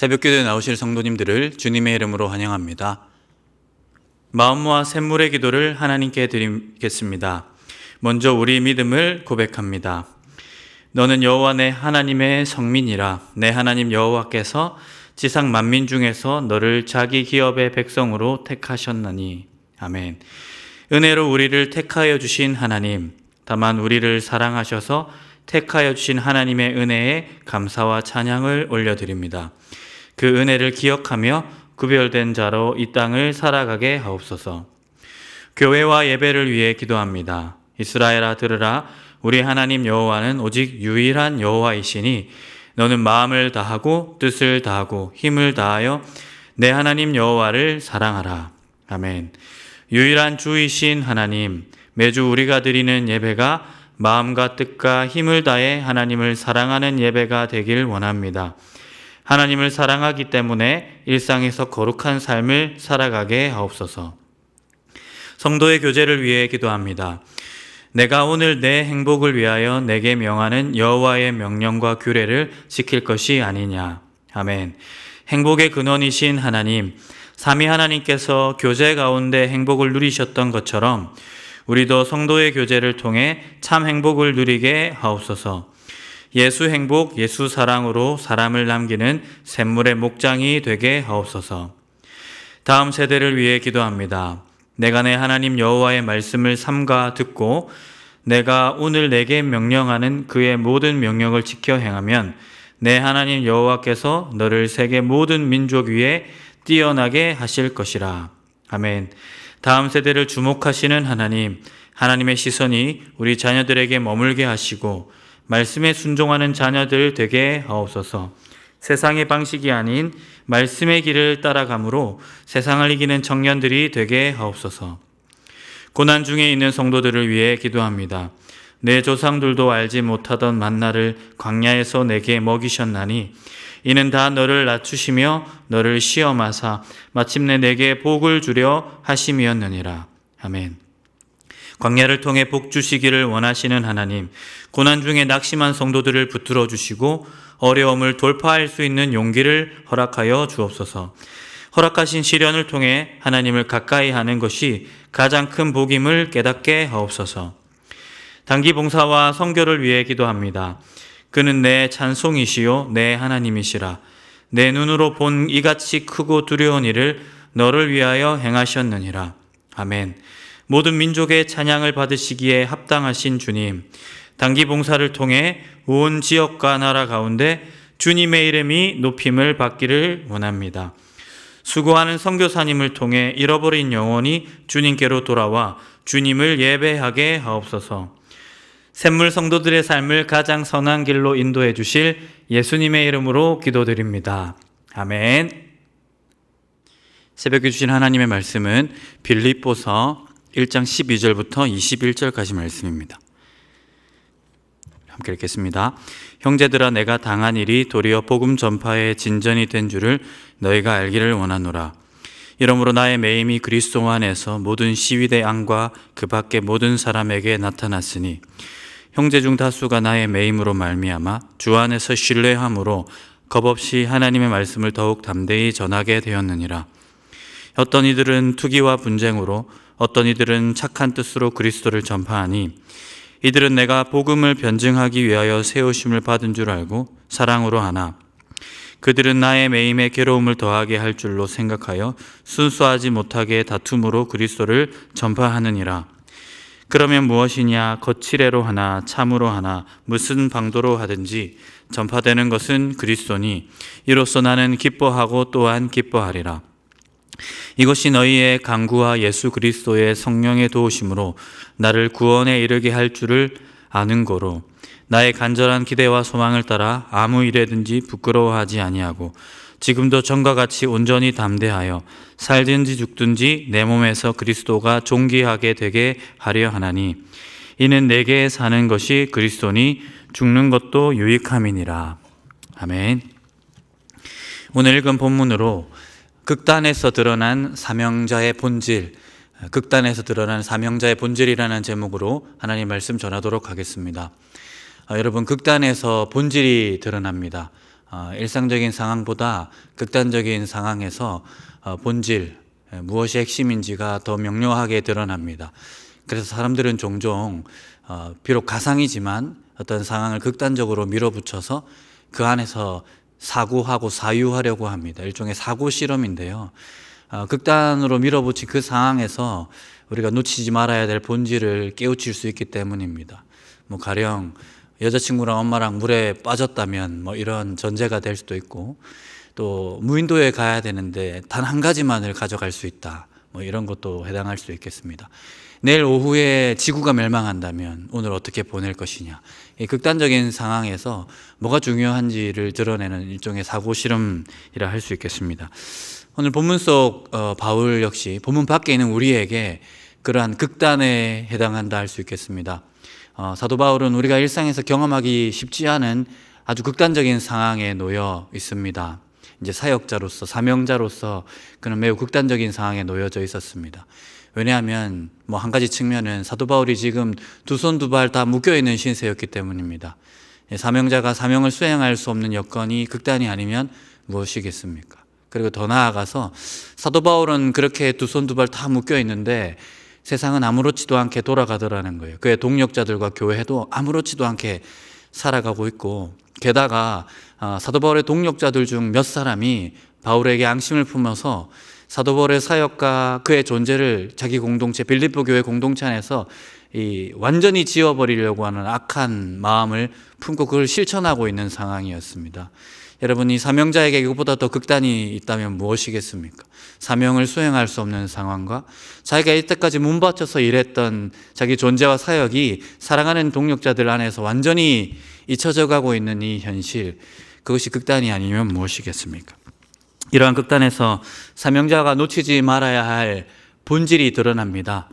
새벽기도에 나오실 성도님들을 주님의 이름으로 환영합니다. 마음 모아 샘물의 기도를 하나님께 드리겠습니다. 먼저 우리 믿음을 고백합니다. 너는 여호와 내 하나님의 성민이라. 내 하나님 여호와께서 지상 만민 중에서 너를 자기 기업의 백성으로 택하셨나니. 아멘. 은혜로 우리를 택하여 주신 하나님, 다만 우리를 사랑하셔서 택하여 주신 하나님의 은혜에 감사와 찬양을 올려드립니다. 그 은혜를 기억하며 구별된 자로 이 땅을 살아가게 하옵소서. 교회와 예배를 위해 기도합니다. 이스라엘아 들으라. 우리 하나님 여호와는 오직 유일한 여호와이시니 너는 마음을 다하고 뜻을 다하고 힘을 다하여 내 하나님 여호와를 사랑하라. 아멘. 유일한 주이신 하나님, 매주 우리가 드리는 예배가 마음과 뜻과 힘을 다해 하나님을 사랑하는 예배가 되길 원합니다. 하나님을 사랑하기 때문에 일상에서 거룩한 삶을 살아가게 하옵소서. 성도의 교제를 위해 기도합니다. 내가 오늘 내 행복을 위하여 내게 명하는 여호와의 명령과 규례를 지킬 것이 아니냐. 아멘. 행복의 근원이신 하나님, 삼위 하나님께서 교제 가운데 행복을 누리셨던 것처럼 우리도 성도의 교제를 통해 참 행복을 누리게 하옵소서. 예수 행복, 예수 사랑으로 사람을 남기는 샘물의 목장이 되게 하옵소서. 다음 세대를 위해 기도합니다. 내가 내 하나님 여호와의 말씀을 삼가 듣고 내가 오늘 내게 명령하는 그의 모든 명령을 지켜 행하면 내 하나님 여호와께서 너를 세계 모든 민족 위에 뛰어나게 하실 것이라. 아멘. 다음 세대를 주목하시는 하나님, 하나님의 시선이 우리 자녀들에게 머물게 하시고 말씀에 순종하는 자녀들 되게 하옵소서. 세상의 방식이 아닌 말씀의 길을 따라감으로 세상을 이기는 청년들이 되게 하옵소서. 고난 중에 있는 성도들을 위해 기도합니다. 내 조상들도 알지 못하던 만나를 광야에서 내게 먹이셨나니 이는 다 너를 낮추시며 너를 시험하사 마침내 내게 복을 주려 하심이었느니라. 아멘. 광야를 통해 복 주시기를 원하시는 하나님, 고난 중에 낙심한 성도들을 붙들어 주시고 어려움을 돌파할 수 있는 용기를 허락하여 주옵소서. 허락하신 시련을 통해 하나님을 가까이 하는 것이 가장 큰 복임을 깨닫게 하옵소서. 단기 봉사와 선교를 위해 기도합니다. 그는 내 찬송이시요 내 하나님이시라. 내 눈으로 본 이같이 크고 두려운 일을 너를 위하여 행하셨느니라. 아멘. 모든 민족의 찬양을 받으시기에 합당하신 주님, 단기 봉사를 통해 온 지역과 나라 가운데 주님의 이름이 높임을 받기를 원합니다. 수고하는 선교사님을 통해 잃어버린 영혼이 주님께로 돌아와 주님을 예배하게 하옵소서. 샘물 성도들의 삶을 가장 선한 길로 인도해 주실 예수님의 이름으로 기도드립니다. 아멘. 새벽에 주신 하나님의 말씀은 빌립보서 1장 12절부터 21절까지 말씀입니다. 함께 읽겠습니다. 형제들아, 내가 당한 일이 도리어 복음 전파의 진전이 된 줄을 너희가 알기를 원하노라. 이러므로 나의 매임이 그리스도 안에서 모든 시위대 안과 그 밖의 모든 사람에게 나타났으니 형제 중 다수가 나의 매임으로 말미암아 주 안에서 신뢰함으로 겁없이 하나님의 말씀을 더욱 담대히 전하게 되었느니라. 어떤 이들은 투기와 분쟁으로, 어떤 이들은 착한 뜻으로 그리스도를 전파하니 이들은 내가 복음을 변증하기 위하여 세우심을 받은 줄 알고 사랑으로 하나 그들은 나의 매임에 괴로움을 더하게 할 줄로 생각하여 순수하지 못하게 다툼으로 그리스도를 전파하느니라. 그러면 무엇이냐? 거칠애로 하나 참으로 하나 무슨 방도로 하든지 전파되는 것은 그리스도니 이로써 나는 기뻐하고 또한 기뻐하리라. 이것이 너희의 간구와 예수 그리스도의 성령의 도우심으로 나를 구원에 이르게 할 줄을 아는 거로 나의 간절한 기대와 소망을 따라 아무 일에든지 부끄러워하지 아니하고 지금도 전과 같이 온전히 담대하여 살든지 죽든지 내 몸에서 그리스도가 존귀하게 되게 하려 하나니 이는 내게 사는 것이 그리스도니 죽는 것도 유익함이니라. 아멘. 오늘 읽은 본문으로 극단에서 드러난 사명자의 본질, 극단에서 드러난 사명자의 본질이라는 제목으로 하나님 말씀 전하도록 하겠습니다. 여러분, 극단에서 본질이 드러납니다. 일상적인 상황보다 극단적인 상황에서 본질, 무엇이 핵심인지가 더 명료하게 드러납니다. 그래서 사람들은 종종 비록 가상이지만 어떤 상황을 극단적으로 밀어붙여서 그 안에서 사고하고 사유하려고 합니다. 일종의 사고 실험인데요. 극단으로 밀어붙인 그 상황에서 우리가 놓치지 말아야 될 본질을 깨우칠 수 있기 때문입니다. 가령 여자친구랑 엄마랑 물에 빠졌다면 이런 전제가 될 수도 있고, 또 무인도에 가야 되는데 단 한 가지만을 가져갈 수 있다, 이런 것도 해당할 수 있겠습니다. 내일 오후에 지구가 멸망한다면 오늘 어떻게 보낼 것이냐, 이 극단적인 상황에서 뭐가 중요한지를 드러내는 일종의 사고 실험이라 할 수 있겠습니다. 오늘 본문 속 바울 역시 본문 밖에 있는 우리에게 그러한 극단에 해당한다 할 수 있겠습니다. 사도 바울은 우리가 일상에서 경험하기 쉽지 않은 아주 극단적인 상황에 놓여 있습니다. 이제 사역자로서, 사명자로서 그는 매우 극단적인 상황에 놓여져 있었습니다. 왜냐하면 한 가지 측면은 사도 바울이 지금 두 손 두 발 다 묶여있는 신세였기 때문입니다. 사명자가 사명을 수행할 수 없는 여건이 극단이 아니면 무엇이겠습니까? 그리고 더 나아가서 사도 바울은 그렇게 두 손 두 발 다 묶여있는데 세상은 아무렇지도 않게 돌아가더라는 거예요. 그의 동력자들과 교회도 아무렇지도 않게 살아가고 있고, 게다가 사도 바울의 동력자들 중 몇 사람이 바울에게 앙심을 품어서 사도 바울의 사역과 그의 존재를 자기 공동체, 빌립보 교회 공동체 안에서 완전히 지워버리려고 하는 악한 마음을 품고 그걸 실천하고 있는 상황이었습니다. 여러분, 이 사명자에게 이것보다 더 극단이 있다면 무엇이겠습니까? 사명을 수행할 수 없는 상황과 자기가 이때까지 몸바쳐서 일했던 자기 존재와 사역이 사랑하는 동력자들 안에서 완전히 잊혀져 가고 있는 이 현실, 그것이 극단이 아니면 무엇이겠습니까? 이러한 극단에서 사명자가 놓치지 말아야 할 본질이 드러납니다.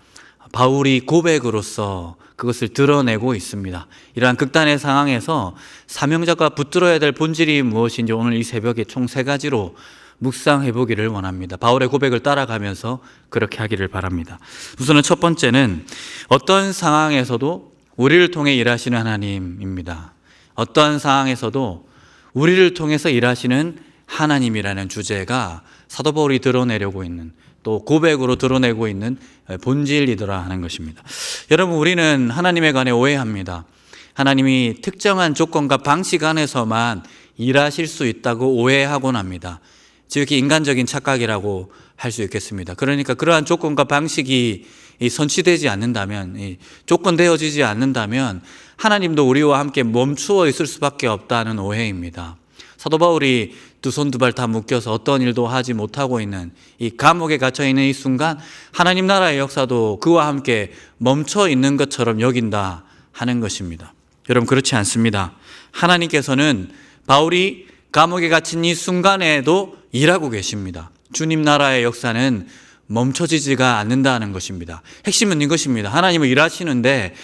바울이 고백으로서 그것을 드러내고 있습니다. 이러한 극단의 상황에서 사명자가 붙들어야 될 본질이 무엇인지 오늘 이 새벽에 총 3가지로 묵상해 보기를 원합니다. 바울의 고백을 따라가면서 그렇게 하기를 바랍니다. 우선은 첫 번째는 어떤 상황에서도 우리를 통해 일하시는 하나님입니다. 어떠한 상황에서도 우리를 통해서 일하시는 하나님이라는 주제가 사도 바울이 드러내려고 있는, 또 고백으로 드러내고 있는 본질이더라 하는 것입니다. 여러분, 우리는 하나님에 관해 오해합니다. 하나님이 특정한 조건과 방식 안에서만 일하실 수 있다고 오해하곤 합니다. 지극히 인간적인 착각이라고 할 수 있겠습니다. 그러니까 그러한 조건과 방식이 선취되지 않는다면, 조건되어지지 않는다면 하나님도 우리와 함께 멈추어 있을 수밖에 없다는 오해입니다. 사도 바울이 두 손 두 발 다 묶여서 어떤 일도 하지 못하고 있는 이 감옥에 갇혀 있는 이 순간 하나님 나라의 역사도 그와 함께 멈춰 있는 것처럼 여긴다 하는 것입니다. 여러분, 그렇지 않습니다. 하나님께서는 바울이 감옥에 갇힌 이 순간에도 일하고 계십니다. 주님 나라의 역사는 멈춰지지가 않는다는 것입니다. 핵심은 이것입니다. 하나님은 일하시는데,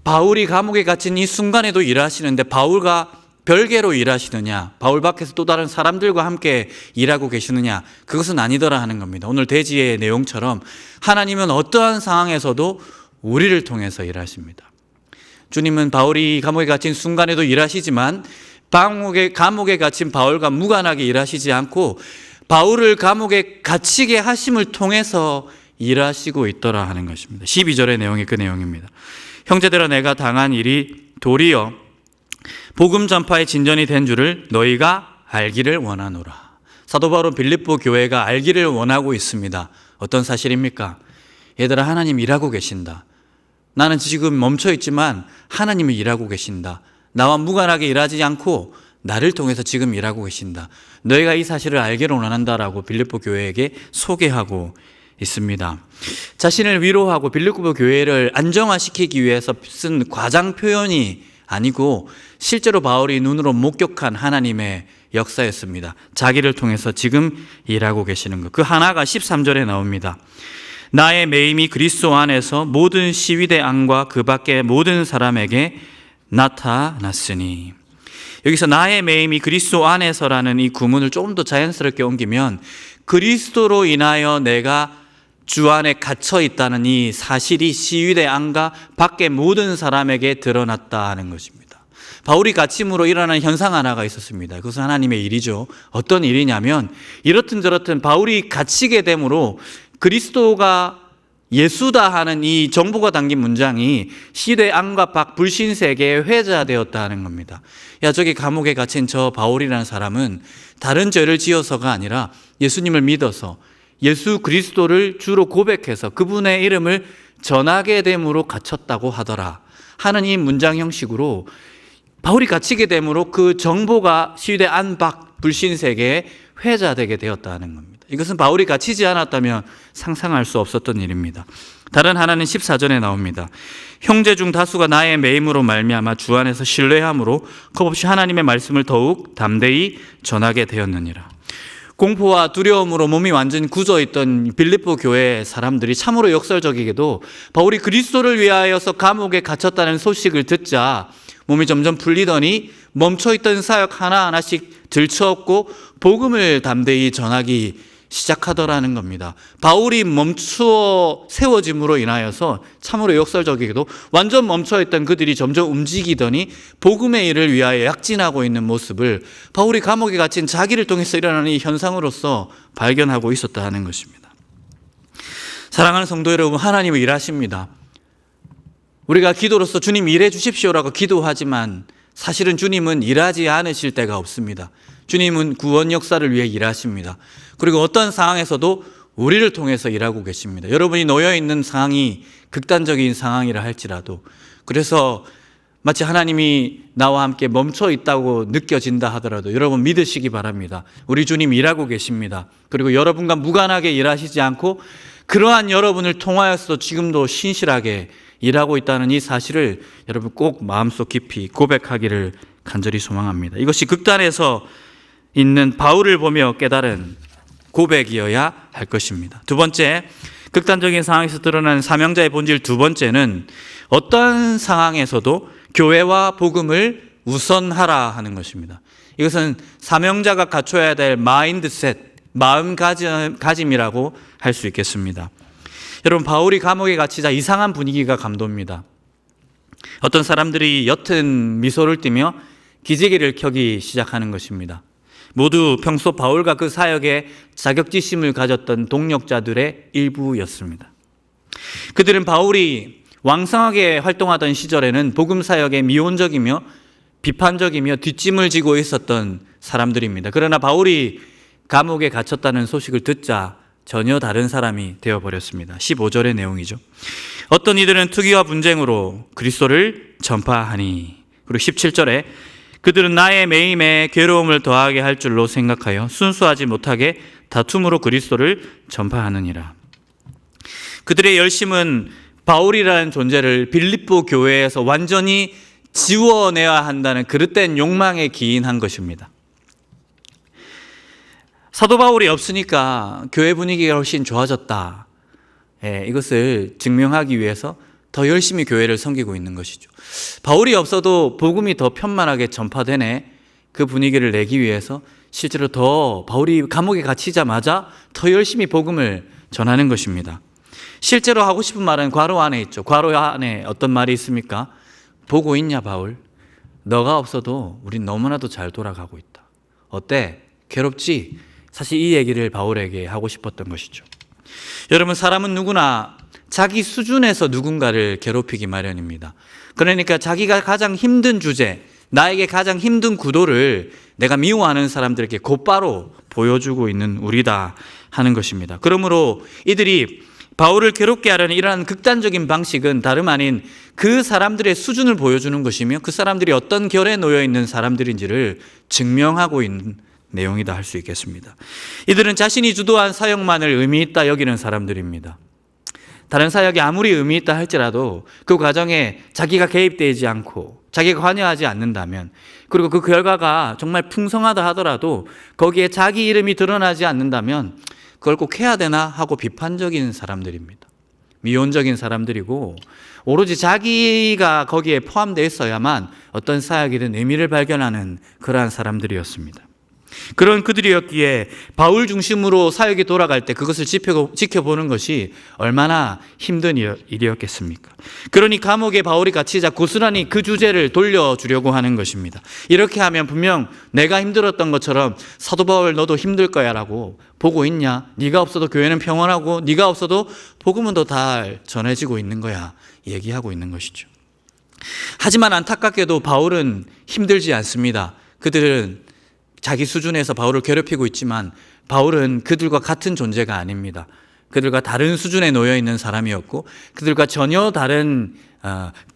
바울이 감옥에 갇힌 이 순간에도 일하시는데 바울과 별개로 일하시느냐, 바울 밖에서 또 다른 사람들과 함께 일하고 계시느냐, 그것은 아니더라 하는 겁니다. 오늘 대지의 내용처럼 하나님은 어떠한 상황에서도 우리를 통해서 일하십니다. 주님은 바울이 감옥에 갇힌 순간에도 일하시지만 감옥에 갇힌 바울과 무관하게 일하시지 않고 바울을 감옥에 갇히게 하심을 통해서 일하시고 있더라 하는 것입니다. 12절의 내용이 그 내용입니다. 형제들아, 내가 당한 일이 도리어 복음 전파의 진전이 된 줄을 너희가 알기를 원하노라. 사도 바울은 빌립보 교회가 알기를 원하고 있습니다. 어떤 사실입니까? 얘들아, 하나님 일하고 계신다. 나는 지금 멈춰 있지만 하나님이 일하고 계신다. 나와 무관하게 일하지 않고 나를 통해서 지금 일하고 계신다. 너희가 이 사실을 알기를 원한다라고 빌립보 교회에게 소개하고 있습니다. 자신을 위로하고 빌립보 교회를 안정화시키기 위해서 쓴 과장 표현이 아니고 실제로 바울이 눈으로 목격한 하나님의 역사였습니다. 자기를 통해서 지금 일하고 계시는 것. 그 하나가 13절에 나옵니다. 나의 매임이 그리스도 안에서 모든 시위대 안과 그 밖의 모든 사람에게 나타났으니. 여기서 나의 매임이 그리스도 안에서라는 이 구문을 조금 더 자연스럽게 옮기면 그리스도로 인하여 내가 주 안에 갇혀 있다는 이 사실이 시위대 안과 밖의 모든 사람에게 드러났다 하는 것입니다. 바울이 갇힘으로 일어나는 현상 하나가 있었습니다. 그것은 하나님의 일이죠. 어떤 일이냐면 이렇든 저렇든 바울이 갇히게 되므로 그리스도가 예수다 하는 이 정보가 담긴 문장이 시대 안과 밖 불신 세계에 회자되었다는 겁니다. 야, 저기 감옥에 갇힌 저 바울이라는 사람은 다른 죄를 지어서가 아니라 예수님을 믿어서 예수 그리스도를 주로 고백해서 그분의 이름을 전하게 됨으로 갇혔다고 하더라 하는 이 문장 형식으로 바울이 갇히게 됨으로 그 정보가 시대 안팎 불신 세계에 회자되게 되었다는 겁니다. 이것은 바울이 갇히지 않았다면 상상할 수 없었던 일입니다. 다른 하나는 14절에 나옵니다. 형제 중 다수가 나의 매임으로 말미암아 주 안에서 신뢰함으로 겁없이 하나님의 말씀을 더욱 담대히 전하게 되었느니라. 공포와 두려움으로 몸이 완전히 굳어있던 빌립보 교회 사람들이 참으로 역설적이게도 바울이 그리스도를 위하여서 감옥에 갇혔다는 소식을 듣자 몸이 점점 풀리더니 멈춰있던 사역 하나하나씩 들쳐업고 복음을 담대히 전하기 시작하더라는 겁니다. 바울이 멈추어 세워짐으로 인하여서 참으로 역설적이게도 완전 멈춰있던 그들이 점점 움직이더니 복음의 일을 위하여 약진하고 있는 모습을 바울이 감옥에 갇힌 자기를 통해서 일어나는 이 현상으로서 발견하고 있었다 하는 것입니다. 사랑하는 성도 여러분, 하나님은 일하십니다. 우리가 기도로서 주님 일해 주십시오라고 기도하지만 사실은 주님은 일하지 않으실 때가 없습니다. 주님은 구원 역사를 위해 일하십니다. 그리고 어떤 상황에서도 우리를 통해서 일하고 계십니다. 여러분이 놓여있는 상황이 극단적인 상황이라 할지라도, 그래서 마치 하나님이 나와 함께 멈춰 있다고 느껴진다 하더라도 여러분 믿으시기 바랍니다. 우리 주님 일하고 계십니다. 그리고 여러분과 무관하게 일하시지 않고 그러한 여러분을 통하여서 지금도 신실하게 일하고 있다는 이 사실을 여러분 꼭 마음속 깊이 고백하기를 간절히 소망합니다. 이것이 극단에서 있는 바울을 보며 깨달은 고백이어야 할 것입니다. 두 번째, 극단적인 상황에서 드러나는 사명자의 본질 두 번째는 어떤 상황에서도 교회와 복음을 우선하라 하는 것입니다. 이것은 사명자가 갖춰야 될 마인드셋, 마음가짐이라고 할 수 있겠습니다. 여러분, 바울이 감옥에 갇히자 이상한 분위기가 감돕니다. 어떤 사람들이 옅은 미소를 띠며 기지개를 켜기 시작하는 것입니다. 모두 평소 바울과 그 사역에 자격지심을 가졌던 동력자들의 일부였습니다. 그들은 바울이 왕성하게 활동하던 시절에는 복음 사역에 미온적이며 비판적이며 뒷짐을 지고 있었던 사람들입니다. 그러나 바울이 감옥에 갇혔다는 소식을 듣자 전혀 다른 사람이 되어버렸습니다. 15절의 내용이죠. 어떤 이들은 투기와 분쟁으로 그리스도를 전파하니, 그리고 17절에 그들은 나의 매임에 괴로움을 더하게 할 줄로 생각하여 순수하지 못하게 다툼으로 그리스도를 전파하느니라. 그들의 열심은 바울이라는 존재를 빌립보 교회에서 완전히 지워내야 한다는 그릇된 욕망에 기인한 것입니다. 사도 바울이 없으니까 교회 분위기가 훨씬 좋아졌다. 이것을 증명하기 위해서 더 열심히 교회를 섬기고 있는 것이죠. 바울이 없어도 복음이 더 편만하게 전파되네, 그 분위기를 내기 위해서 실제로 더 바울이 감옥에 갇히자마자 더 열심히 복음을 전하는 것입니다. 실제로 하고 싶은 말은 괄호 안에 있죠. 괄호 안에 어떤 말이 있습니까? 보고 있냐 바울? 너가 없어도 우린 너무나도 잘 돌아가고 있다. 어때? 괴롭지? 사실 이 얘기를 바울에게 하고 싶었던 것이죠. 여러분, 사람은 누구나 자기 수준에서 누군가를 괴롭히기 마련입니다. 그러니까 자기가 가장 힘든 주제, 나에게 가장 힘든 구도를 내가 미워하는 사람들에게 곧바로 보여주고 있는 우리다 하는 것입니다. 그러므로 이들이 바울을 괴롭게 하려는 이러한 극단적인 방식은 다름 아닌 그 사람들의 수준을 보여주는 것이며 그 사람들이 어떤 결에 놓여 있는 사람들인지를 증명하고 있는 내용이다 할 수 있겠습니다. 이들은 자신이 주도한 사역만을 의미 있다 여기는 사람들입니다. 다른 사역이 아무리 의미 있다 할지라도 그 과정에 자기가 개입되지 않고 자기가 관여하지 않는다면, 그리고 그 결과가 정말 풍성하다 하더라도 거기에 자기 이름이 드러나지 않는다면 그걸 꼭 해야 되나 하고 비판적인 사람들입니다. 미온적인 사람들이고 오로지 자기가 거기에 포함되어 있어야만 어떤 사역이든 의미를 발견하는 그러한 사람들이었습니다. 그런 그들이었기에 바울 중심으로 사역이 돌아갈 때 그것을 지켜보는 것이 얼마나 힘든 일이었겠습니까? 그러니 감옥에 바울이 갇히자 고스란히 그 주제를 돌려주려고 하는 것입니다. 이렇게 하면 분명 내가 힘들었던 것처럼 사도 바울 너도 힘들 거야 라고, 보고 있냐? 네가 없어도 교회는 평온하고 네가 없어도 복음은 더 잘 전해지고 있는 거야, 얘기하고 있는 것이죠. 하지만 안타깝게도 바울은 힘들지 않습니다. 그들은 자기 수준에서 바울을 괴롭히고 있지만 바울은 그들과 같은 존재가 아닙니다. 그들과 다른 수준에 놓여 있는 사람이었고 그들과 전혀 다른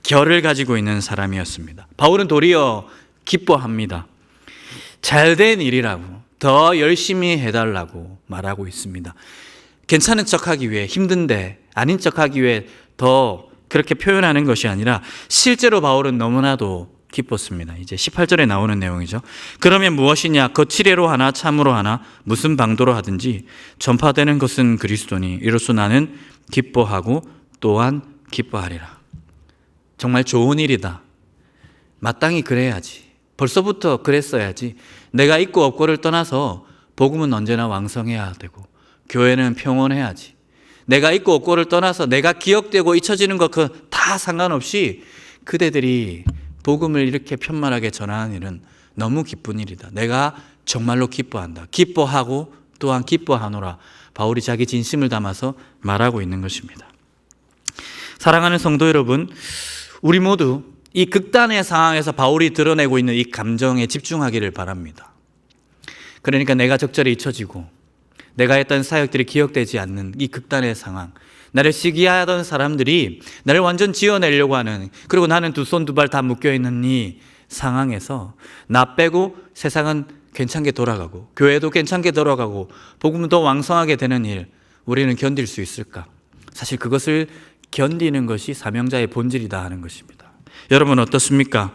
결을 가지고 있는 사람이었습니다. 바울은 도리어 기뻐합니다. 잘된 일이라고, 더 열심히 해달라고 말하고 있습니다. 괜찮은 척하기 위해, 힘든데 아닌 척하기 위해 더 그렇게 표현하는 것이 아니라 실제로 바울은 너무나도 기뻤습니다. 이제 18절에 나오는 내용이죠. 그러면 무엇이냐? 거칠애로 하나 참으로 하나 무슨 방도로 하든지 전파되는 것은 그리스도니 이로써 나는 기뻐하고 또한 기뻐하리라. 정말 좋은 일이다. 마땅히 그래야지. 벌써부터 그랬어야지. 내가 있고 없고를 떠나서 복음은 언제나 왕성해야 되고 교회는 평온해야지. 내가 있고 없고를 떠나서 내가 기억되고 잊혀지는 것 다 상관없이 그대들이 복음을 이렇게 편만하게 전하는 일은 너무 기쁜 일이다. 내가 정말로 기뻐한다. 기뻐하고 또한 기뻐하노라. 바울이 자기 진심을 담아서 말하고 있는 것입니다. 사랑하는 성도 여러분, 우리 모두 이 극단의 상황에서 바울이 드러내고 있는 이 감정에 집중하기를 바랍니다. 그러니까 내가 적절히 잊혀지고 내가 했던 사역들이 기억되지 않는 이 극단의 상황, 나를 시기하던 사람들이 나를 완전 지어내려고 하는, 그리고 나는 두 손 두 발 다 묶여있는 이 상황에서 나 빼고 세상은 괜찮게 돌아가고 교회도 괜찮게 돌아가고 복음은 더 왕성하게 되는 일, 우리는 견딜 수 있을까? 사실 그것을 견디는 것이 사명자의 본질이다 하는 것입니다. 여러분 어떻습니까?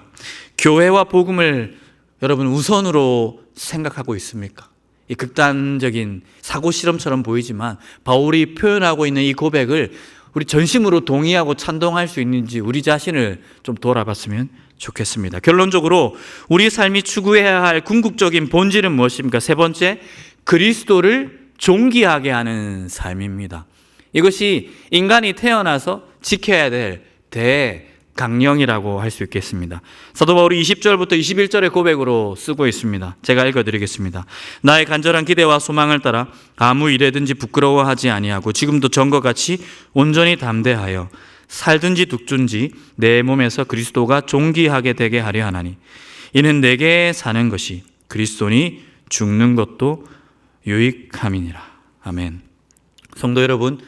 교회와 복음을 여러분 우선으로 생각하고 있습니까? 이 극단적인 사고 실험처럼 보이지만 바울이 표현하고 있는 이 고백을 우리 전심으로 동의하고 찬동할 수 있는지 우리 자신을 좀 돌아봤으면 좋겠습니다. 결론적으로 우리 삶이 추구해야 할 궁극적인 본질은 무엇입니까? 세 번째, 그리스도를 존귀하게 하는 삶입니다. 이것이 인간이 태어나서 지켜야 될 대강령이라고 할 수 있겠습니다. 사도 바울이 20절부터 21절의 고백으로 쓰고 있습니다. 제가 읽어드리겠습니다. 나의 간절한 기대와 소망을 따라 아무 일에든지 부끄러워하지 아니하고 지금도 전과 같이 온전히 담대하여 살든지 죽든지 내 몸에서 그리스도가 존귀하게 되게 하려 하나니 이는 내게 사는 것이 그리스도니 죽는 것도 유익함이니라. 아멘. 성도 여러분,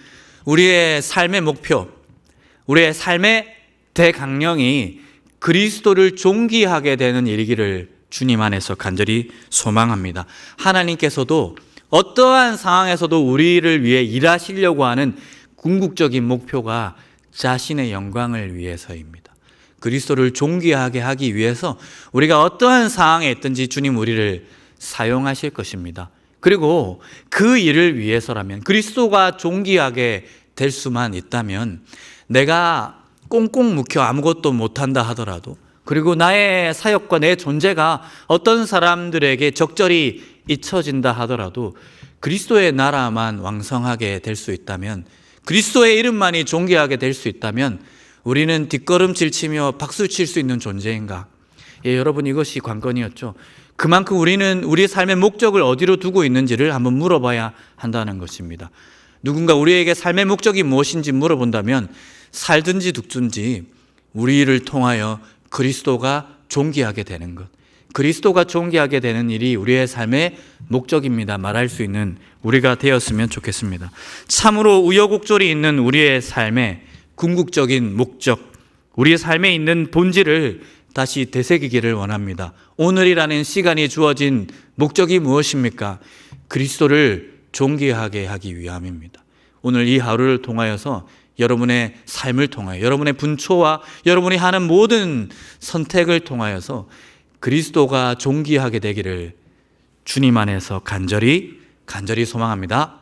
우리의 삶의 목표, 우리의 삶의 대강령이 그리스도를 존귀하게 되는 일이기를 주님 안에서 간절히 소망합니다. 하나님께서도 어떠한 상황에서도 우리를 위해 일하시려고 하는 궁극적인 목표가 자신의 영광을 위해서입니다. 그리스도를 존귀하게 하기 위해서 우리가 어떠한 상황에 있든지 주님 우리를 사용하실 것입니다. 그리고 그 일을 위해서라면, 그리스도가 존귀하게 될 수만 있다면 내가 꽁꽁 묵혀 아무것도 못한다 하더라도, 그리고 나의 사역과 내 존재가 어떤 사람들에게 적절히 잊혀진다 하더라도 그리스도의 나라만 왕성하게 될 수 있다면, 그리스도의 이름만이 존귀하게 될 수 있다면 우리는 뒷걸음질 치며 박수 칠 수 있는 존재인가? 예, 여러분, 이것이 관건이었죠. 그만큼 우리는 우리의 삶의 목적을 어디로 두고 있는지를 한번 물어봐야 한다는 것입니다. 누군가 우리에게 삶의 목적이 무엇인지 물어본다면 살든지 죽든지 우리를 통하여 그리스도가 존귀하게 되는 것, 그리스도가 존귀하게 되는 일이 우리의 삶의 목적입니다 말할 수 있는 우리가 되었으면 좋겠습니다. 참으로 우여곡절이 있는 우리의 삶의 궁극적인 목적, 우리의 삶에 있는 본질을 다시 되새기기를 원합니다. 오늘이라는 시간이 주어진 목적이 무엇입니까? 그리스도를 존귀하게 하기 위함입니다. 오늘 이 하루를 통하여서 여러분의 삶을 통하여, 여러분의 분초와 여러분이 하는 모든 선택을 통하여서 그리스도가 존귀하게 되기를 주님 안에서 간절히 소망합니다.